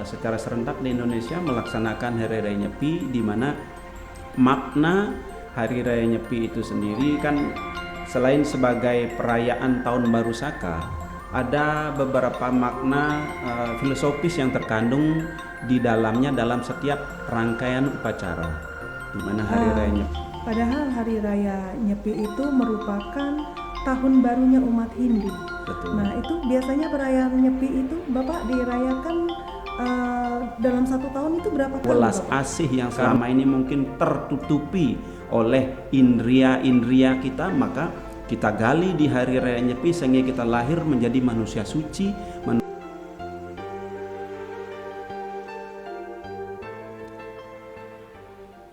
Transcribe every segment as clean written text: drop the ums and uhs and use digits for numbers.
secara serentak di Indonesia melaksanakan Hari Raya Nyepi, di mana makna Hari Raya Nyepi itu sendiri kan selain sebagai perayaan Tahun Baru Saka, ada beberapa makna filosofis yang terkandung di dalamnya dalam setiap rangkaian upacara, di mana Hari Raya Nyepi. Padahal Hari Raya Nyepi itu merupakan tahun barunya umat Hindu. Betul. Nah, itu biasanya perayaan Nyepi itu Bapak dirayakan dalam satu tahun itu berapa kali? Welas asih yang selama ini mungkin tertutupi oleh indria-indria kita, maka kita gali di Hari Raya Nyepi sehingga kita lahir menjadi manusia suci.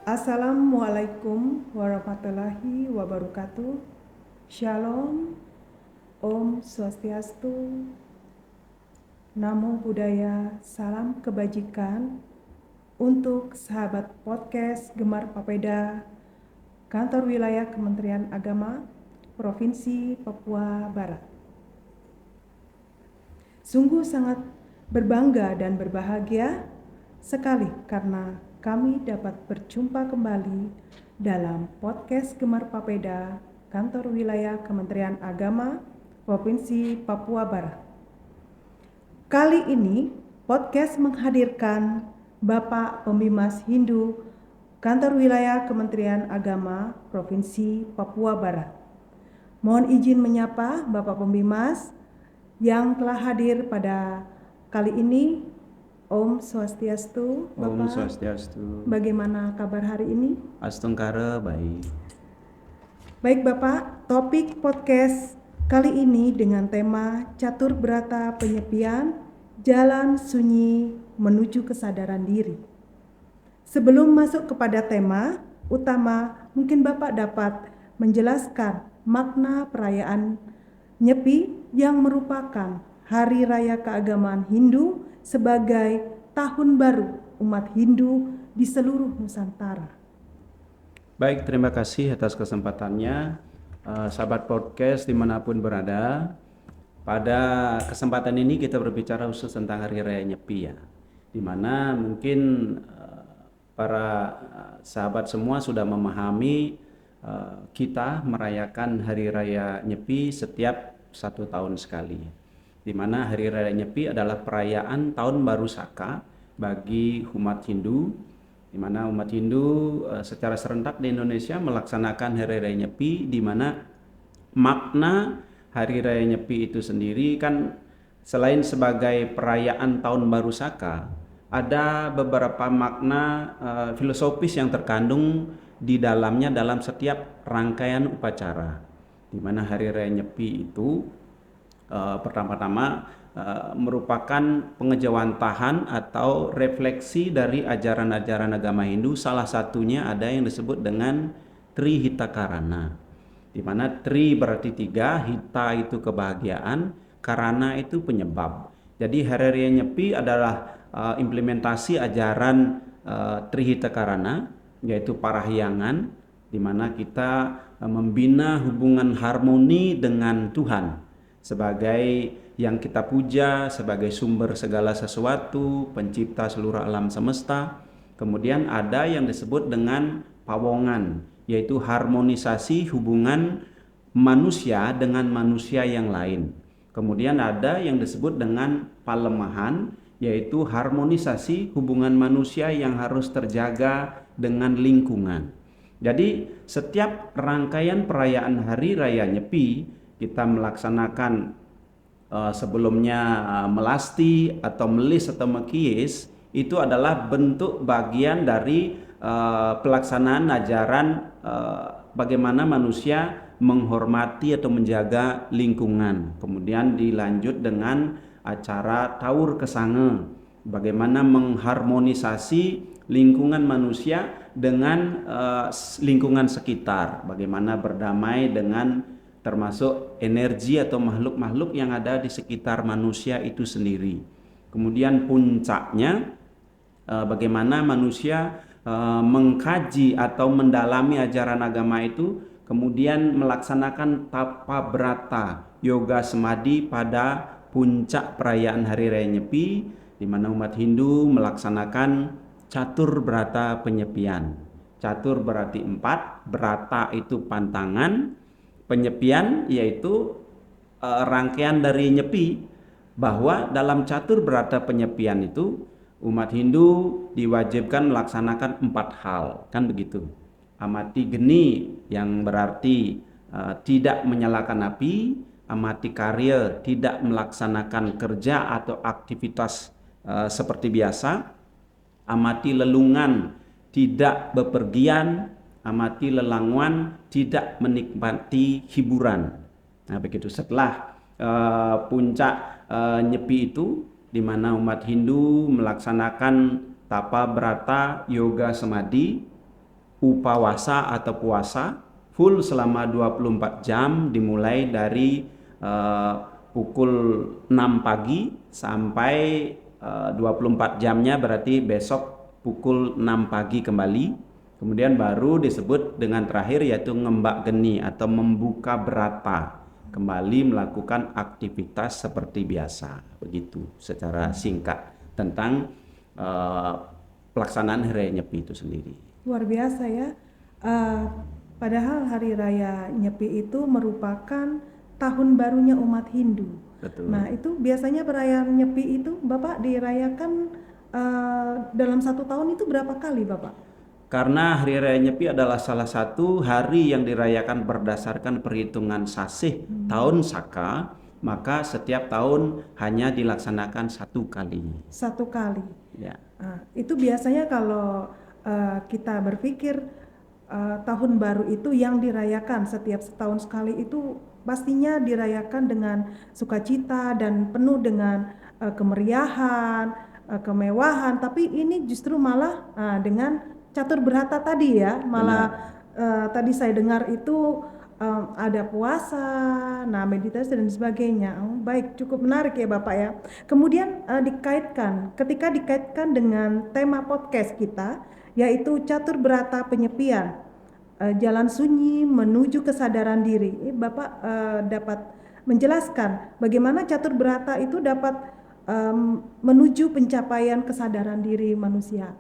Assalamualaikum warahmatullahi wabarakatuh. Shalom, Om Swastiastu, Namo Buddhaya, salam kebajikan untuk sahabat podcast Gemar Papeda, Kantor Wilayah Kementerian Agama, Provinsi Papua Barat. Sungguh sangat berbangga dan berbahagia sekali karena kami dapat berjumpa kembali dalam podcast Gemar Papeda, Kantor Wilayah Kementerian Agama, Provinsi Papua Barat. Kali ini podcast menghadirkan Bapak Pembimas Hindu, Kantor Wilayah Kementerian Agama, Provinsi Papua Barat. Mohon izin menyapa Bapak Pembimas yang telah hadir pada kali ini. Om Swastiastu, Om Bapak. Swastiastu. Bagaimana kabar hari ini? Astungkara baik. Baik Bapak, topik podcast kali ini dengan tema Catur Berata Penyepian, Jalan Sunyi Menuju Kesadaran Diri. Sebelum masuk kepada tema utama, mungkin Bapak dapat menjelaskan makna perayaan Nyepi yang merupakan hari raya keagamaan Hindu sebagai tahun baru umat Hindu di seluruh Nusantara. Baik, terima kasih atas kesempatannya, sahabat podcast dimanapun berada. Pada kesempatan ini kita berbicara khusus tentang Hari Raya Nyepi ya, dimana mungkin para sahabat semua sudah memahami kita merayakan Hari Raya Nyepi setiap 1 tahun sekali. Di mana Hari Raya Nyepi adalah perayaan Tahun Baru Saka bagi umat Hindu, di mana umat Hindu secara serentak di Indonesia melaksanakan Hari Raya Nyepi, di mana makna Hari Raya Nyepi itu sendiri kan selain sebagai perayaan Tahun Baru Saka, ada beberapa makna filosofis yang terkandung di dalamnya dalam setiap rangkaian upacara, di mana Hari Raya Nyepi itu pertama-tama merupakan pengejawantahan atau refleksi dari ajaran-ajaran agama Hindu. Salah satunya ada yang disebut dengan Trihitakarana, di mana Tri berarti 3, Hita itu kebahagiaan, Karana itu penyebab. Jadi Hari Raya Nyepi adalah implementasi ajaran Trihitakarana, yaitu parahyangan, di mana kita membina hubungan harmoni dengan Tuhan sebagai yang kita puja, sebagai sumber segala sesuatu, pencipta seluruh alam semesta. Kemudian ada yang disebut dengan pawongan, yaitu harmonisasi hubungan manusia dengan manusia yang lain. Kemudian ada yang disebut dengan palemahan, yaitu harmonisasi hubungan manusia yang harus terjaga dengan lingkungan. Jadi setiap rangkaian perayaan Hari Raya Nyepi kita melaksanakan sebelumnya melasti atau melis atau mekiyis, itu adalah bentuk bagian dari pelaksanaan ajaran bagaimana manusia menghormati atau menjaga lingkungan. Kemudian dilanjut dengan acara Taur Kesange, bagaimana mengharmonisasi lingkungan manusia dengan lingkungan sekitar, bagaimana berdamai dengan termasuk energi atau makhluk-makhluk yang ada di sekitar manusia itu sendiri. Kemudian puncaknya bagaimana manusia mengkaji atau mendalami ajaran agama itu, kemudian melaksanakan tapa brata yoga semadi pada puncak perayaan Hari Raya Nyepi, di mana umat Hindu melaksanakan catur brata penyepian. Catur berarti 4, brata itu pantangan, penyepian yaitu rangkaian dari nyepi, bahwa dalam catur brata penyepian itu umat Hindu diwajibkan melaksanakan 4 hal, kan begitu. Amati geni yang berarti tidak menyalakan api, amati karya tidak melaksanakan kerja atau aktivitas seperti biasa, amati lelungan tidak bepergian, amati lelanguan tidak menikmati hiburan. Nah begitu. Setelah puncak nyepi itu, di mana umat Hindu melaksanakan tapa brata, yoga samadhi, upawasa atau puasa full selama 24 jam, dimulai dari pukul 6 pagi sampai 24 jamnya berarti besok pukul 6 pagi kembali. Kemudian baru disebut dengan terakhir yaitu ngembak geni atau membuka brata, kembali melakukan aktivitas seperti biasa. Begitu secara singkat tentang pelaksanaan Hari Raya Nyepi itu sendiri. Luar biasa ya. Padahal Hari Raya Nyepi itu merupakan tahun barunya umat Hindu. Betul. Nah itu biasanya perayaan Nyepi itu Bapak dirayakan dalam 1 tahun itu berapa kali Bapak? Karena Hari Raya Nyepi adalah salah satu hari yang dirayakan berdasarkan perhitungan sasih tahun Saka, maka setiap tahun hanya dilaksanakan 1 kali. 1 kali. Ya. Itu biasanya kalau kita berpikir tahun baru itu yang dirayakan setiap setahun sekali itu pastinya dirayakan dengan sukacita dan penuh dengan kemeriahan, kemewahan. Tapi ini justru malah dengan catur berata tadi ya, malah tadi saya dengar itu ada puasa, nah meditasi dan sebagainya. Baik, cukup menarik ya Bapak ya. Kemudian ketika dikaitkan dengan tema podcast kita, yaitu catur berata penyepian, jalan sunyi menuju kesadaran diri. Bapak dapat menjelaskan bagaimana catur berata itu dapat menuju pencapaian kesadaran diri manusia.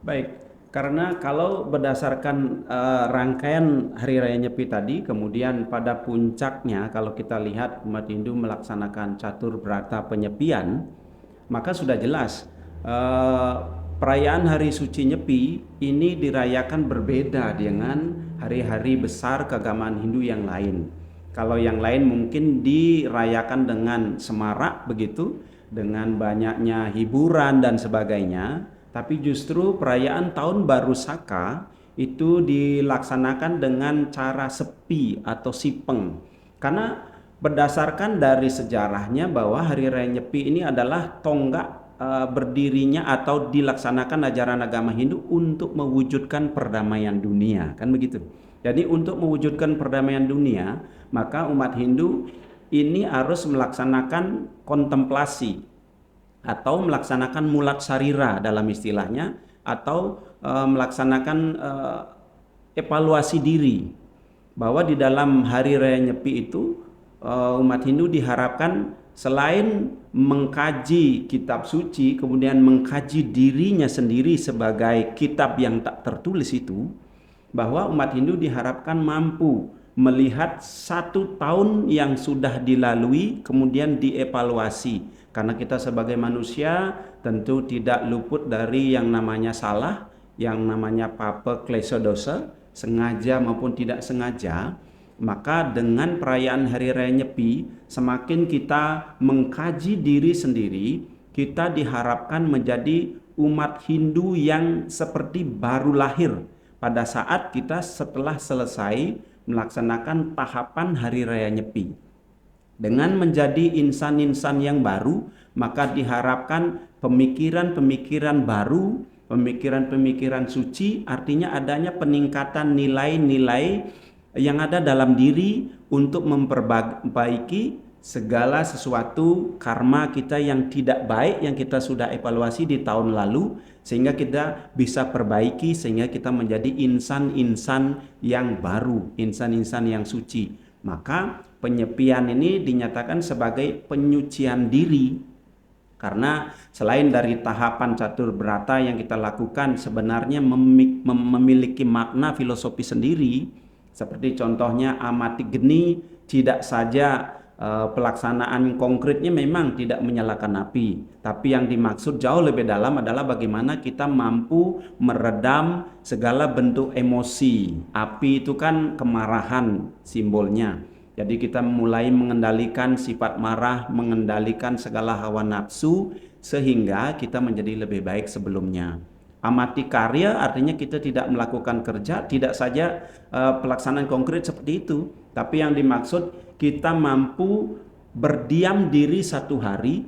Baik. Karena kalau berdasarkan rangkaian Hari Raya Nyepi tadi, kemudian pada puncaknya kalau kita lihat umat Hindu melaksanakan catur brata penyepian, maka sudah jelas perayaan Hari Suci Nyepi ini dirayakan berbeda dengan hari-hari besar keagamaan Hindu yang lain. Kalau yang lain mungkin dirayakan dengan semarak begitu, dengan banyaknya hiburan dan sebagainya. Tapi justru perayaan Tahun Baru Saka itu dilaksanakan dengan cara sepi atau sipeng. Karena berdasarkan dari sejarahnya bahwa Hari Raya Nyepi ini adalah tonggak berdirinya atau dilaksanakan ajaran agama Hindu untuk mewujudkan perdamaian dunia, kan begitu. Jadi untuk mewujudkan perdamaian dunia, maka umat Hindu ini harus melaksanakan kontemplasi atau melaksanakan mulat sarira dalam istilahnya, atau melaksanakan evaluasi diri, bahwa di dalam Hari Raya Nyepi itu umat Hindu diharapkan selain mengkaji kitab suci, kemudian mengkaji dirinya sendiri sebagai kitab yang tak tertulis itu, bahwa umat Hindu diharapkan mampu melihat 1 tahun yang sudah dilalui kemudian dievaluasi. Karena kita sebagai manusia tentu tidak luput dari yang namanya salah, yang namanya papa klesa dosa, sengaja maupun tidak sengaja. Maka dengan perayaan Hari Raya Nyepi, semakin kita mengkaji diri sendiri, kita diharapkan menjadi umat Hindu yang seperti baru lahir pada saat kita setelah selesai melaksanakan tahapan Hari Raya Nyepi. Dengan menjadi insan-insan yang baru, maka diharapkan pemikiran-pemikiran baru, pemikiran-pemikiran suci, artinya adanya peningkatan nilai-nilai yang ada dalam diri untuk memperbaiki segala sesuatu karma kita yang tidak baik yang kita sudah evaluasi di tahun lalu, sehingga kita bisa perbaiki, sehingga kita menjadi insan-insan yang baru, insan-insan yang suci. Maka penyepian ini dinyatakan sebagai penyucian diri Karena selain dari tahapan catur berata yang kita lakukan sebenarnya memiliki makna filosofi sendiri. Seperti contohnya amati geni, tidak saja pelaksanaan konkretnya memang tidak menyalakan api, tapi yang dimaksud jauh lebih dalam adalah bagaimana kita mampu meredam segala bentuk emosi. Api itu kan kemarahan simbolnya. Jadi kita mulai mengendalikan sifat marah, mengendalikan segala hawa nafsu sehingga kita menjadi lebih baik sebelumnya. Amati karya artinya kita tidak melakukan kerja, tidak saja pelaksanaan konkret seperti itu, tapi yang dimaksud kita mampu berdiam diri satu hari,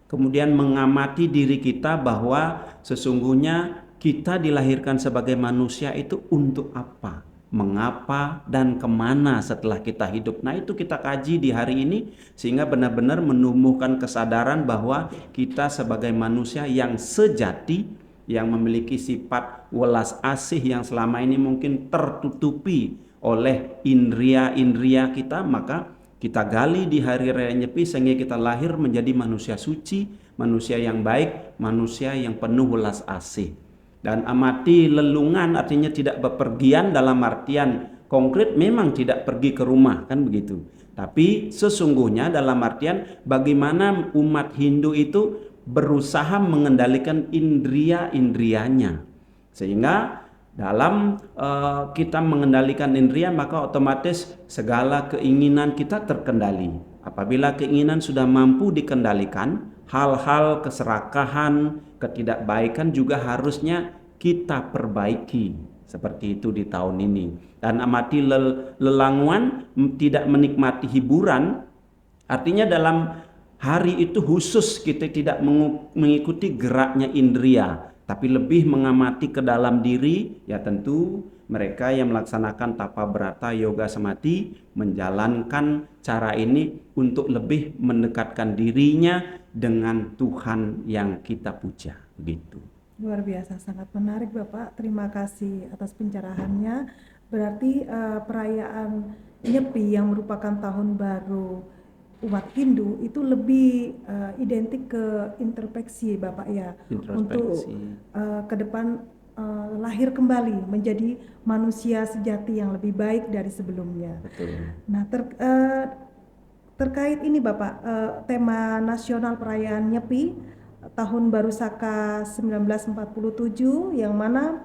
kemudian mengamati diri kita bahwa sesungguhnya kita dilahirkan sebagai manusia itu untuk apa, mengapa, dan kemana setelah kita hidup. Nah itu kita kaji di hari ini sehingga benar-benar menumbuhkan kesadaran bahwa kita sebagai manusia yang sejati, yang memiliki sifat welas asih yang selama ini mungkin tertutupi oleh indria-indria kita, maka kita gali di hari raya Nyepi sehingga kita lahir menjadi manusia suci, manusia yang baik, manusia yang penuh welas asih. Dan amati lelungan artinya tidak bepergian dalam artian konkret, memang tidak pergi ke rumah kan begitu. Tapi sesungguhnya dalam artian bagaimana umat Hindu itu berusaha mengendalikan indria-indrianya. Sehingga dalam kita mengendalikan indria maka otomatis segala keinginan kita terkendali. Apabila keinginan sudah mampu dikendalikan, hal-hal keserakahan, ketidakbaikan juga harusnya kita perbaiki. Seperti itu di tahun ini. Dan amati lelanguan, tidak menikmati hiburan, artinya dalam hari itu khusus kita tidak mengikuti geraknya indria, tapi lebih mengamati ke dalam diri. Ya tentu mereka yang melaksanakan tapa berata yoga samati menjalankan cara ini untuk lebih mendekatkan dirinya dengan Tuhan yang kita puja. Begitu. Luar biasa, sangat menarik Bapak. Terima kasih atas pencerahannya. Berarti perayaan Nyepi yang merupakan tahun baru umat Hindu itu lebih identik ke introspeksi Bapak ya, untuk ke depan lahir kembali menjadi manusia sejati yang lebih baik dari sebelumnya. Betul. Nah terkait ini Bapak, tema nasional perayaan Nyepi tahun baru Saka 1947 yang mana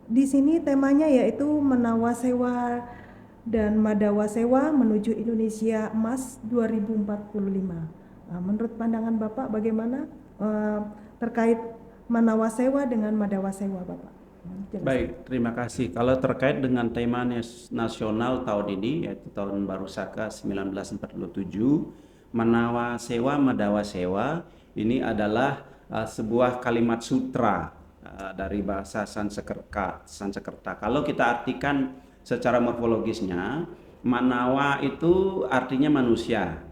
di sini temanya yaitu Menawasewa dan Madawasewa menuju Indonesia Emas 2045. Nah, menurut pandangan Bapak bagaimana terkait Menawasewa dengan Madawasewa Bapak? Baik, terima kasih. Kalau terkait dengan tema nasional tahun ini yaitu tahun baru Saka 1947, Menawasewa Madawasewa ini adalah sebuah kalimat sutra dari bahasa Sanskerta. Kalau kita artikan secara morfologisnya, Manawa itu artinya manusia,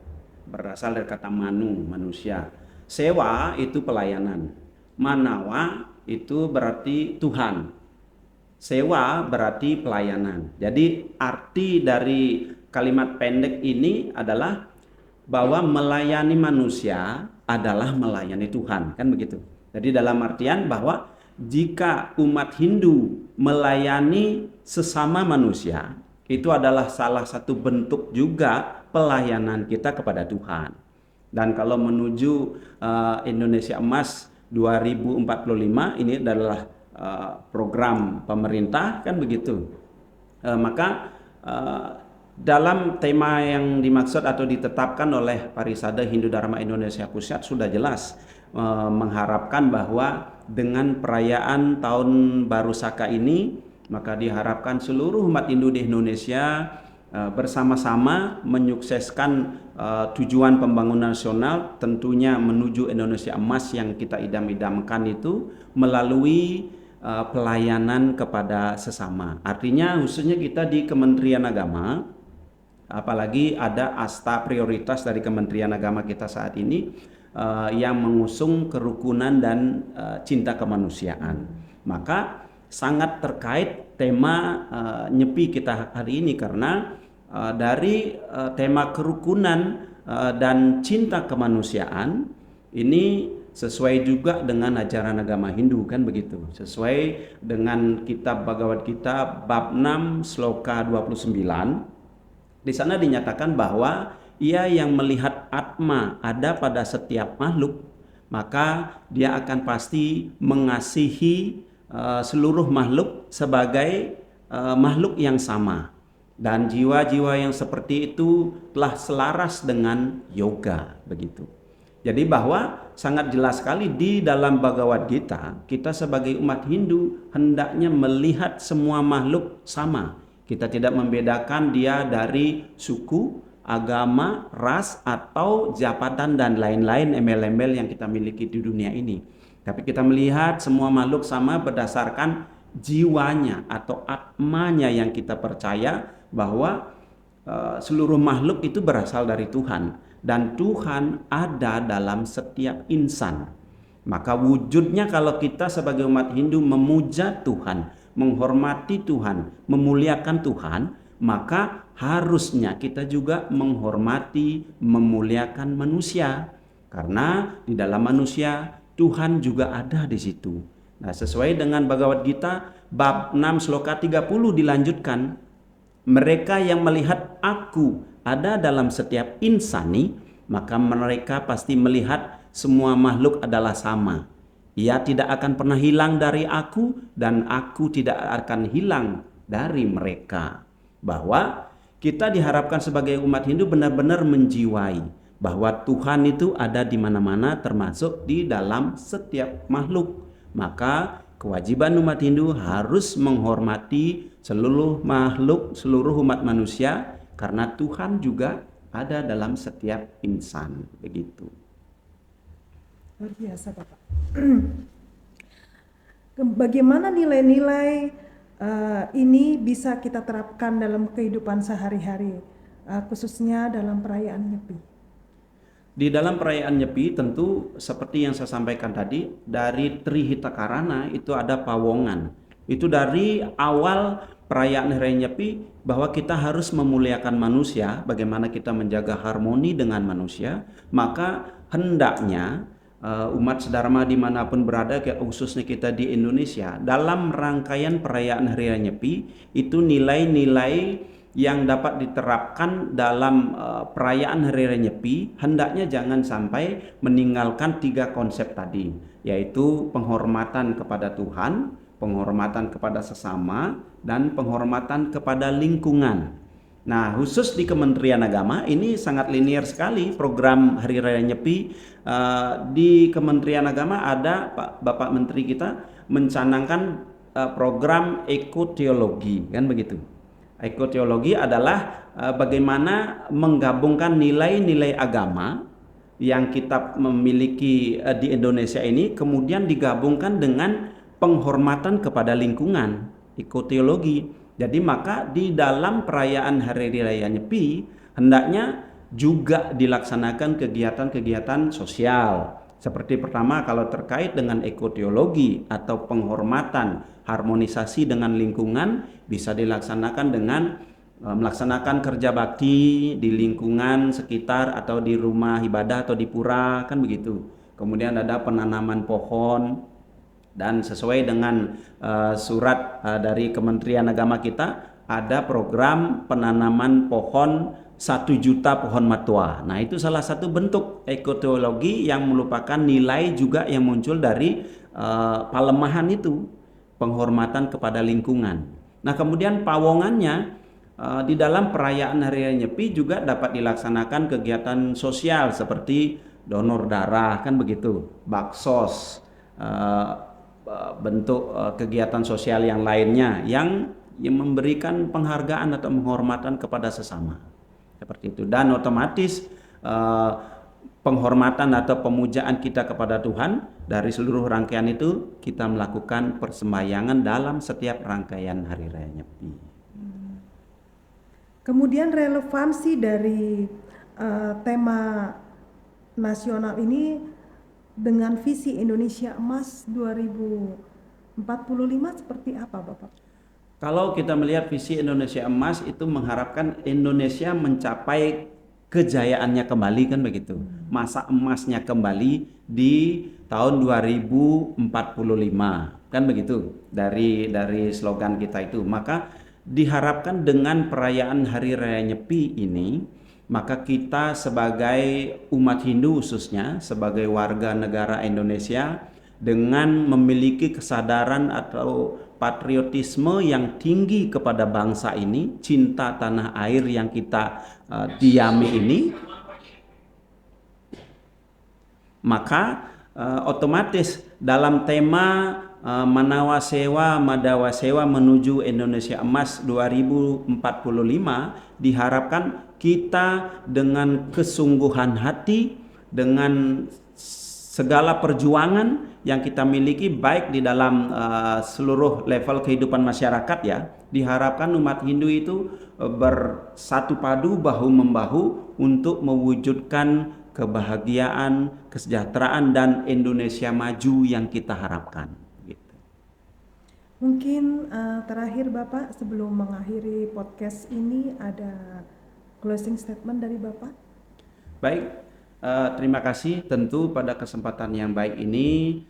berasal dari kata manu, manusia. Sewa itu pelayanan. Manawa itu berarti Tuhan. Sewa berarti pelayanan. Jadi arti dari kalimat pendek ini adalah bahwa melayani manusia adalah melayani Tuhan, kan begitu. Jadi dalam artian bahwa jika umat Hindu melayani sesama manusia, itu adalah salah satu bentuk juga pelayanan kita kepada Tuhan. Dan kalau menuju Indonesia Emas 2045 ini adalah program pemerintah, kan begitu. Maka dalam tema yang dimaksud atau ditetapkan oleh Parisada Hindu Dharma Indonesia Pusat sudah jelas mengharapkan bahwa dengan perayaan tahun baru Saka ini maka diharapkan seluruh umat Hindu di Indonesia bersama-sama menyukseskan tujuan pembangunan nasional, tentunya menuju Indonesia Emas yang kita idam-idamkan itu melalui pelayanan kepada sesama. Artinya khususnya kita di Kementerian Agama, apalagi ada asta prioritas dari Kementerian Agama kita saat ini yang mengusung kerukunan dan cinta kemanusiaan. Maka sangat terkait tema Nyepi kita hari ini karena dari tema kerukunan dan cinta kemanusiaan Ini sesuai juga dengan ajaran agama Hindu kan begitu. Sesuai dengan kitab Bhagavad Gita bab 6 sloka 29. Di sana dinyatakan bahwa ia yang melihat Atma ada pada setiap makhluk, maka dia akan pasti mengasihi seluruh makhluk sebagai makhluk yang sama. Dan jiwa-jiwa yang seperti itu telah selaras dengan yoga begitu. Jadi bahwa sangat jelas sekali di dalam Bhagavad Gita, kita sebagai umat Hindu hendaknya melihat semua makhluk sama. Kita tidak membedakan dia dari suku, agama, ras, atau jabatan dan lain-lain embel-embel yang kita miliki di dunia ini. Tapi kita melihat semua makhluk sama berdasarkan jiwanya atau atmanya yang kita percaya bahwa seluruh makhluk itu berasal dari Tuhan dan Tuhan ada dalam setiap insan. Maka wujudnya kalau kita sebagai umat Hindu memuja Tuhan, menghormati Tuhan, memuliakan Tuhan, maka harusnya kita juga menghormati, memuliakan manusia. Karena di dalam manusia Tuhan juga ada di situ. Nah, sesuai dengan Bhagavad Gita bab 6 sloka 30 dilanjutkan, mereka yang melihat aku ada dalam setiap insani, maka mereka pasti melihat semua makhluk adalah sama. Ia tidak akan pernah hilang dari aku dan aku tidak akan hilang dari mereka. Bahwa kita diharapkan sebagai umat Hindu benar-benar menjiwai bahwa Tuhan itu ada di mana-mana termasuk di dalam setiap makhluk. Maka kewajiban umat Hindu harus menghormati seluruh makhluk, seluruh umat manusia karena Tuhan juga ada dalam setiap insan. Begitu. Luar biasa Bapak. Bagaimana nilai-nilai ini bisa kita terapkan dalam kehidupan sehari-hari, khususnya dalam perayaan Nyepi? Di dalam perayaan Nyepi tentu seperti yang saya sampaikan tadi, dari Trihita Karana itu ada pawongan. Itu dari awal perayaan Hari Nyepi bahwa kita harus memuliakan manusia, bagaimana kita menjaga harmoni dengan manusia, maka hendaknya umat sedharma dimanapun berada, khususnya kita di Indonesia, dalam rangkaian perayaan Hari Raya Nyepi itu nilai-nilai yang dapat diterapkan dalam perayaan Hari Raya Nyepi hendaknya jangan sampai meninggalkan 3 konsep tadi, yaitu penghormatan kepada Tuhan, penghormatan kepada sesama, dan penghormatan kepada lingkungan. Nah, khusus di Kementerian Agama ini sangat linear sekali program Hari Raya Nyepi. Di Kementerian Agama ada Bapak Menteri kita mencanangkan program ekoteologi, kan begitu. Ekoteologi adalah bagaimana menggabungkan nilai-nilai agama yang kita memiliki di Indonesia ini, kemudian digabungkan dengan penghormatan kepada lingkungan, ekoteologi. Jadi maka di dalam perayaan Hari Raya Nyepi hendaknya juga dilaksanakan kegiatan-kegiatan sosial. Seperti pertama kalau terkait dengan ekoteologi atau penghormatan, harmonisasi dengan lingkungan bisa dilaksanakan dengan melaksanakan kerja bakti di lingkungan sekitar atau di rumah ibadah atau di pura, kan begitu. Kemudian ada penanaman pohon. Dan sesuai dengan surat dari Kementerian Agama kita, ada program penanaman pohon 1 juta pohon matua. Nah, itu salah satu bentuk ekoteologi yang merupakan nilai juga yang muncul dari palemahan itu, penghormatan kepada lingkungan. Nah, kemudian pawongannya di dalam perayaan Hari Raya Nyepi juga dapat dilaksanakan kegiatan sosial seperti donor darah, kan begitu, baksos, bentuk kegiatan sosial yang lainnya yang memberikan penghargaan atau penghormatan kepada sesama, seperti itu. Dan otomatis penghormatan atau pemujaan kita kepada Tuhan dari seluruh rangkaian itu kita melakukan persembahyangan dalam setiap rangkaian Hari Raya Nyepi. Kemudian relevansi dari tema nasional ini dengan visi Indonesia Emas 2045 seperti apa Bapak? Kalau kita melihat visi Indonesia Emas itu mengharapkan Indonesia mencapai kejayaannya kembali, kan begitu. Masa emasnya kembali di tahun 2045. Kan begitu dari slogan kita itu. Maka diharapkan dengan perayaan Hari Raya Nyepi ini, maka kita sebagai umat Hindu khususnya, sebagai warga negara Indonesia, dengan memiliki kesadaran atau patriotisme yang tinggi kepada bangsa ini, cinta tanah air yang kita diami ini, maka otomatis dalam tema Manawa Sewa Madawa Sewa menuju Indonesia Emas 2045 diharapkan kita dengan kesungguhan hati, dengan segala perjuangan yang kita miliki baik di dalam seluruh level kehidupan masyarakat ya, diharapkan umat Hindu itu bersatu padu bahu membahu untuk mewujudkan kebahagiaan, kesejahteraan dan Indonesia maju yang kita harapkan. Gitu. Mungkin terakhir Bapak sebelum mengakhiri podcast ini ada closing statement dari Bapak. Baik, terima kasih tentu pada kesempatan yang baik ini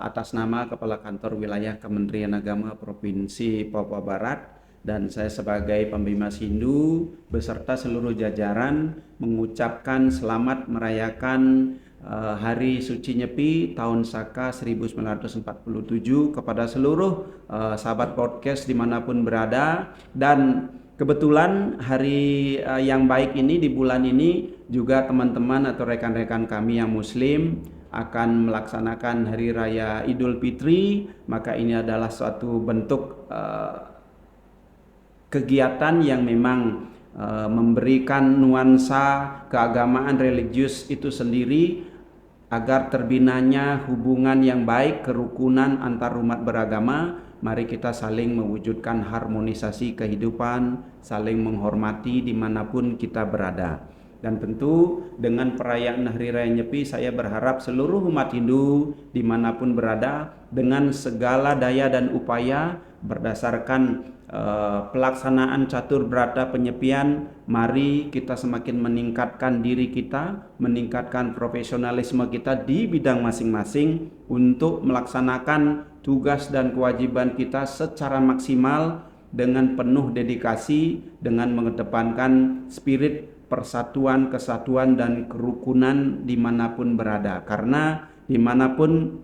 atas nama Kepala Kantor Wilayah Kementerian Agama Provinsi Papua Barat dan saya sebagai Pembimas Hindu beserta seluruh jajaran mengucapkan selamat merayakan Hari Suci Nyepi tahun Saka 1947 kepada seluruh sahabat podcast dimanapun berada. Dan kebetulan hari yang baik ini di bulan ini juga teman-teman atau rekan-rekan kami yang muslim akan melaksanakan Hari Raya Idul Fitri, maka ini adalah suatu bentuk kegiatan yang memang memberikan nuansa keagamaan religius itu sendiri agar terbinanya hubungan yang baik, kerukunan antar umat beragama. Mari kita saling mewujudkan harmonisasi kehidupan, saling menghormati dimanapun kita berada. Dan tentu dengan perayaan Hari Raya Nyepi saya berharap seluruh umat Hindu dimanapun berada dengan segala daya dan upaya berdasarkan pelaksanaan catur berata penyepian, mari kita semakin meningkatkan diri kita, meningkatkan profesionalisme kita di bidang masing-masing untuk melaksanakan tugas dan kewajiban kita secara maksimal dengan penuh dedikasi, dengan mengedepankan spirit persatuan, kesatuan dan kerukunan dimanapun berada. Karena dimanapun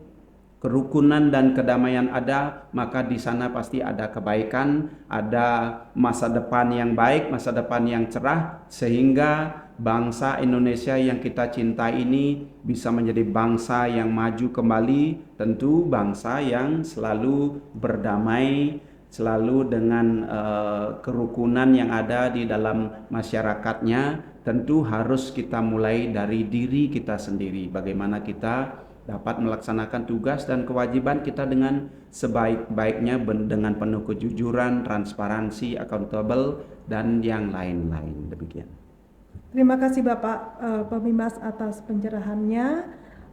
kerukunan dan kedamaian ada, maka di sana pasti ada kebaikan, ada masa depan yang baik, masa depan yang cerah, sehingga bangsa Indonesia yang kita cintai ini bisa menjadi bangsa yang maju kembali, tentu bangsa yang selalu berdamai, selalu dengan kerukunan yang ada di dalam masyarakatnya. Tentu harus kita mulai dari diri kita sendiri, bagaimana kita dapat melaksanakan tugas dan kewajiban kita dengan sebaik-baiknya dengan penuh kejujuran, transparansi, accountable, dan yang lain-lain. Demikian. Terima kasih Bapak Pemimas atas pencerahannya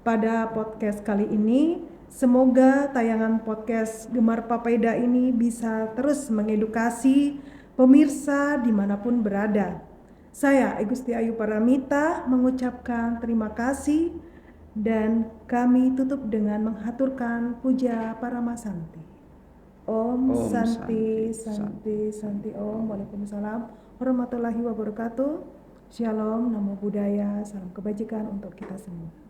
pada podcast kali ini. Semoga tayangan podcast Gemar Papeda ini bisa terus mengedukasi pemirsa dimanapun berada. Saya Igusti Ayu Paramita mengucapkan terima kasih dan kami tutup dengan menghaturkan puja Paramasanti. Om Santi Santi Santi Om. Waalaikumsalam warahmatullahi wabarakatuh. Shalom, namo buddhaya, salam kebajikan untuk kita semua.